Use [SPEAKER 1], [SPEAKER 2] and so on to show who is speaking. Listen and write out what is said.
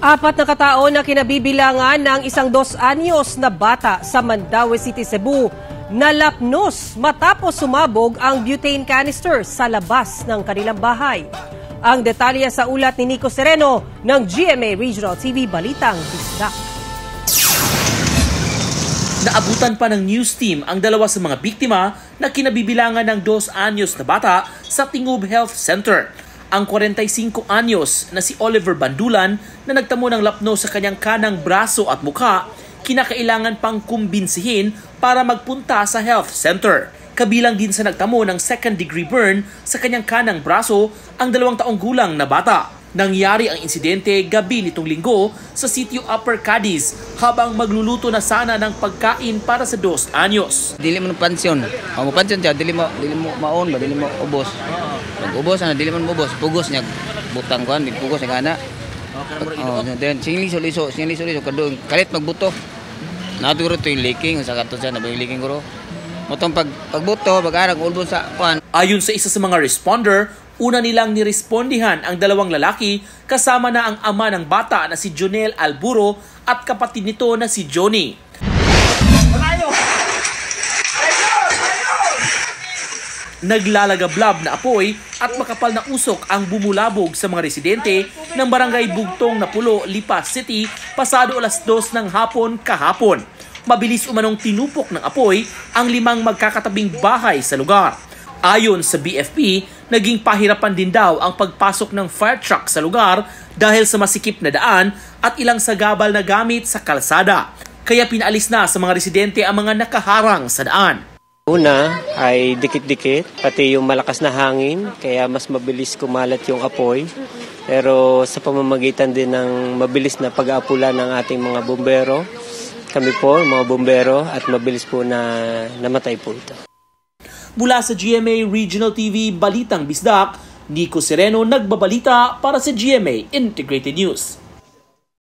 [SPEAKER 1] Apat na katao na kinabibilangan ng 2 anyos na bata sa Mandaue City, Cebu nalapnos matapos sumabog ang butane canister sa labas ng kanilang bahay. Ang detalye sa ulat ni Nico Sereno ng GMA Regional TV Balitang Bisdak.
[SPEAKER 2] Naabutan pa ng news team ang dalawa sa mga biktima na kinabibilangan ng 2 anyos na bata sa Tingub Health Center. Ang 45 anyos na si Oliver Bandulan na nagtamo ng lapno sa kanyang kanang braso at mukha, kinakailangan pang kumbinsihin para magpunta sa health center. Kabilang din sa nagtamo ng 2nd-degree burn sa kanyang kanang braso ang 2 taong gulang na bata. Nangyari ang insidente gabi nitong linggo sa sitio Upper Cadiz habang magluluto na sana ng pagkain para sa 2 anyos.
[SPEAKER 3] Dili mo pansyon. Ang pansyon siya, dili mo maon ba, dili mo ubos. Pag ubos ana dili man ubos, pugos niya butang kuan, pugos niya ana. Oh, then singliso kadung kalit magbuto. Naturo to yung leaking sa kato siya na ba yung leaking guro. Motong pagbuto, pag-arag ulbon sa kuan.
[SPEAKER 2] Ayon sa isa sa mga responder, una nilang nirespondihan ang 2 lalaki kasama na ang ama ng bata na si Jonel Alburo at kapatid nito na si Johnny. Naglalagablab na apoy at makapal na usok ang bumulabog sa mga residente ng barangay Bugtong na Pulo, Lipa City pasado 2:00 ng hapon kahapon. Mabilis umanong tinupok ng apoy ang 5 magkakatabing bahay sa lugar. Ayon sa BFP, naging pahirapan din daw ang pagpasok ng fire truck sa lugar dahil sa masikip na daan at ilang sagabal na gamit sa kalsada. Kaya pinaalis na sa mga residente ang mga nakaharang sa daan.
[SPEAKER 4] Una ay dikit-dikit, pati yung malakas na hangin, kaya mas mabilis kumalat yung apoy. Pero sa pamamagitan din ng mabilis na pag-aapula ng ating mga bumbero, kami po, mga bumbero, at mabilis po na namatay po ito.
[SPEAKER 2] Mula sa GMA Regional TV Balitang Bisdak, Nico Sereno nagbabalita para sa GMA Integrated News.